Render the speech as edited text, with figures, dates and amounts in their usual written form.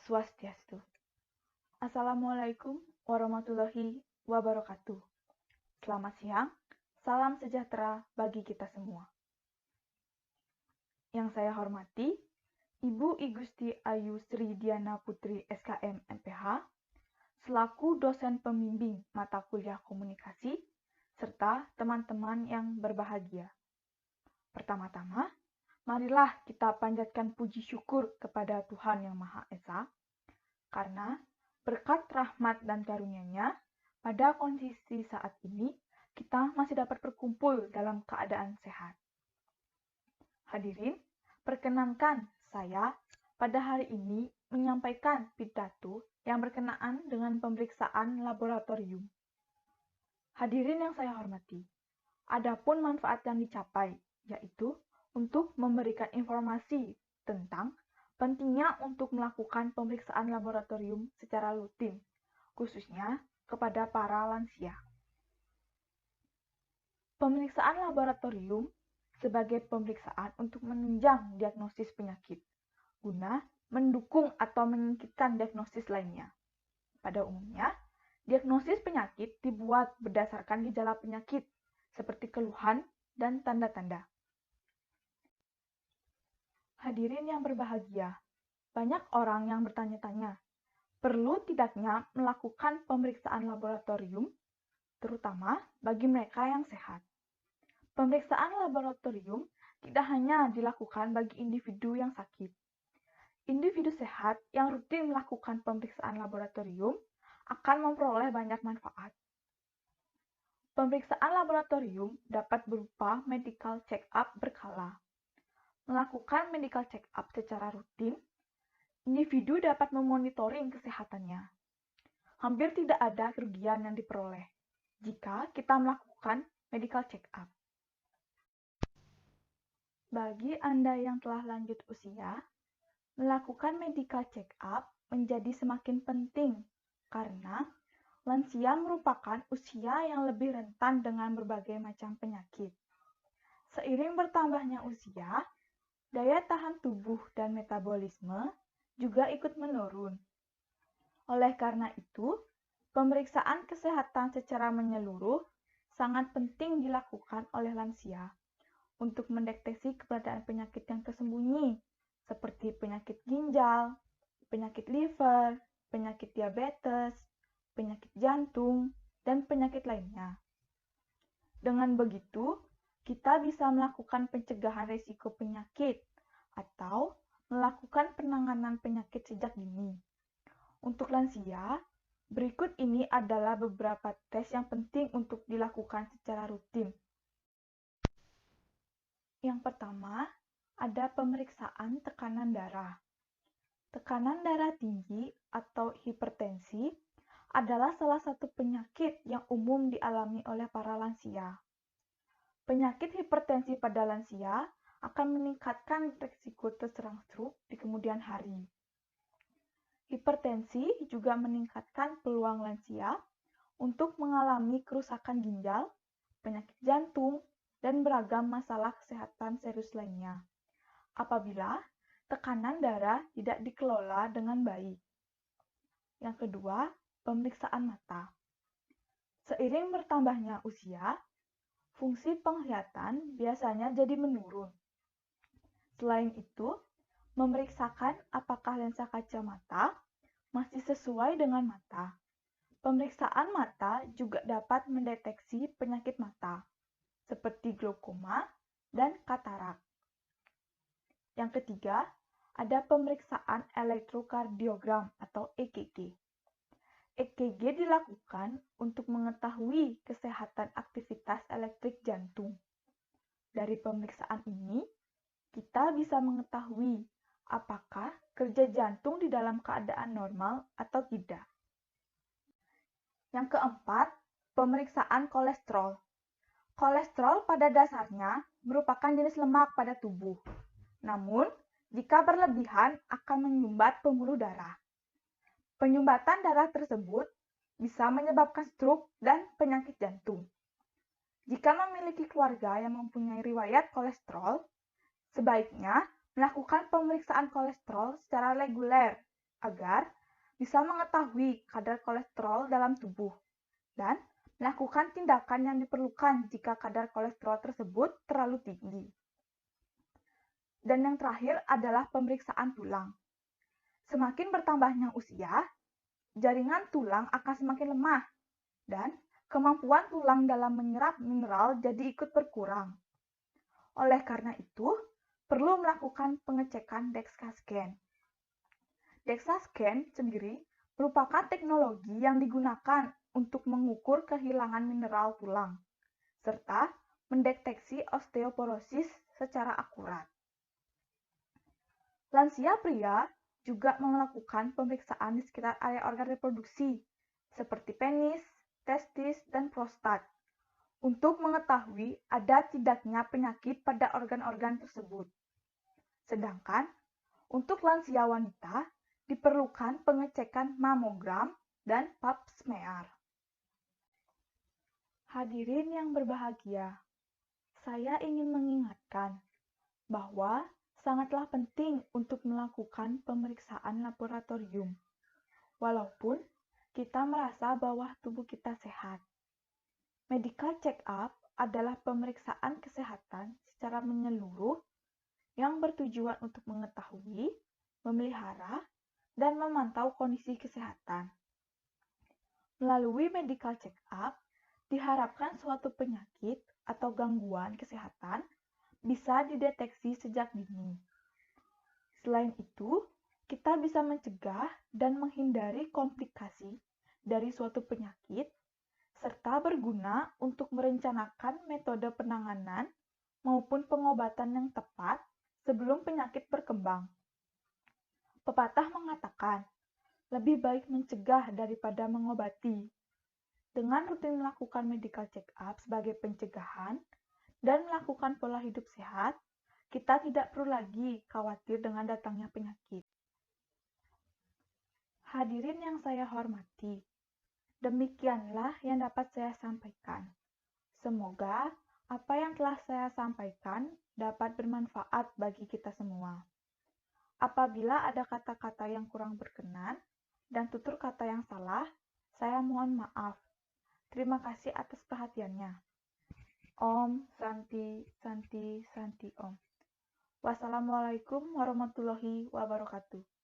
Swastiastu. Assalamualaikum warahmatullahi wabarakatuh. Selamat siang, salam sejahtera bagi kita semua. Yang saya hormati, Ibu I Gusti Ayu Sri Diana Putri SKM MPH, selaku dosen pembimbing mata kuliah komunikasi, serta teman-teman yang berbahagia. Pertama-tama, marilah kita panjatkan puji syukur kepada Tuhan Yang Maha Esa, karena berkat rahmat dan karunia-Nya, pada kondisi saat ini, kita masih dapat berkumpul dalam keadaan sehat. Hadirin, perkenankan saya pada hari ini menyampaikan pidato yang berkenaan dengan pemeriksaan laboratorium. Hadirin yang saya hormati, adapun manfaat yang dicapai, yaitu untuk memberikan informasi tentang pentingnya untuk melakukan pemeriksaan laboratorium secara rutin, khususnya kepada para lansia. Pemeriksaan laboratorium sebagai pemeriksaan untuk menunjang diagnosis penyakit, guna mendukung atau menyingkirkan diagnosis lainnya. Pada umumnya, diagnosis penyakit dibuat berdasarkan gejala penyakit, seperti keluhan dan tanda-tanda. Hadirin yang berbahagia, banyak orang yang bertanya-tanya, perlu tidaknya melakukan pemeriksaan laboratorium, terutama bagi mereka yang sehat. Pemeriksaan laboratorium tidak hanya dilakukan bagi individu yang sakit. Individu sehat yang rutin melakukan pemeriksaan laboratorium akan memperoleh banyak manfaat. Pemeriksaan laboratorium dapat berupa medical check-up berkala. Melakukan medical check-up secara rutin, individu dapat memonitoring kesehatannya. Hampir tidak ada kerugian yang diperoleh jika kita melakukan medical check-up. Bagi Anda yang telah lanjut usia, melakukan medical check-up menjadi semakin penting karena lansia merupakan usia yang lebih rentan dengan berbagai macam penyakit. Seiring bertambahnya usia, daya tahan tubuh dan metabolisme juga ikut menurun. Oleh karena itu, pemeriksaan kesehatan secara menyeluruh sangat penting dilakukan oleh lansia untuk mendeteksi keberadaan penyakit yang tersembunyi, seperti penyakit ginjal, penyakit liver, penyakit diabetes, penyakit jantung, dan penyakit lainnya. Dengan begitu, kita bisa melakukan pencegahan risiko penyakit atau melakukan penanganan penyakit sejak dini. Untuk lansia, berikut ini adalah beberapa tes yang penting untuk dilakukan secara rutin. Yang pertama, ada pemeriksaan tekanan darah. Tekanan darah tinggi atau hipertensi adalah salah satu penyakit yang umum dialami oleh para lansia. Penyakit hipertensi pada lansia akan meningkatkan risiko terserang stroke di kemudian hari. Hipertensi juga meningkatkan peluang lansia untuk mengalami kerusakan ginjal, penyakit jantung, dan beragam masalah kesehatan serius lainnya apabila tekanan darah tidak dikelola dengan baik. Yang kedua, pemeriksaan mata. Seiring bertambahnya usia, fungsi penglihatan biasanya jadi menurun. Selain itu, memeriksakan apakah lensa kacamata masih sesuai dengan mata. Pemeriksaan mata juga dapat mendeteksi penyakit mata, seperti glaukoma dan katarak. Yang ketiga, ada pemeriksaan elektrokardiogram atau EKG. EKG dilakukan untuk mengetahui kesehatan aktivitas elektrik jantung. Dari pemeriksaan ini, kita bisa mengetahui apakah kerja jantung di dalam keadaan normal atau tidak. Yang keempat, pemeriksaan kolesterol. Kolesterol pada dasarnya merupakan jenis lemak pada tubuh. Namun, jika berlebihan akan menyumbat pembuluh darah. Penyumbatan darah tersebut bisa menyebabkan stroke dan penyakit jantung. Jika memiliki keluarga yang mempunyai riwayat kolesterol, sebaiknya melakukan pemeriksaan kolesterol secara reguler agar bisa mengetahui kadar kolesterol dalam tubuh dan melakukan tindakan yang diperlukan jika kadar kolesterol tersebut terlalu tinggi. Dan yang terakhir adalah pemeriksaan tulang. Semakin bertambahnya usia, jaringan tulang akan semakin lemah dan kemampuan tulang dalam menyerap mineral jadi ikut berkurang. Oleh karena itu, perlu melakukan pengecekan DEXA scan. DEXA scan sendiri merupakan teknologi yang digunakan untuk mengukur kehilangan mineral tulang, serta mendeteksi osteoporosis secara akurat. Lansia pria juga melakukan pemeriksaan di sekitar area organ reproduksi, seperti penis, testis, dan prostat, untuk mengetahui ada tidaknya penyakit pada organ-organ tersebut. Sedangkan, untuk lansia wanita, diperlukan pengecekan mamogram dan pap smear. Hadirin yang berbahagia, saya ingin mengingatkan bahwa sangatlah penting untuk melakukan pemeriksaan laboratorium, walaupun kita merasa bahwa tubuh kita sehat. Medical check-up adalah pemeriksaan kesehatan secara menyeluruh yang bertujuan untuk mengetahui, memelihara, dan memantau kondisi kesehatan. Melalui medical check-up, diharapkan suatu penyakit atau gangguan kesehatan bisa dideteksi sejak dini. Selain itu, kita bisa mencegah dan menghindari komplikasi dari suatu penyakit, serta berguna untuk merencanakan metode penanganan maupun pengobatan yang tepat sebelum penyakit berkembang. Pepatah mengatakan, lebih baik mencegah daripada mengobati. Dengan rutin melakukan medical check-up sebagai pencegahan dan melakukan pola hidup sehat, kita tidak perlu lagi khawatir dengan datangnya penyakit. Hadirin yang saya hormati, demikianlah yang dapat saya sampaikan. Semoga apa yang telah saya sampaikan dapat bermanfaat bagi kita semua. Apabila ada kata-kata yang kurang berkenan dan tutur kata yang salah, saya mohon maaf. Terima kasih atas perhatiannya. Om Santi Santi Santi Om. Wassalamualaikum warahmatullahi wabarakatuh.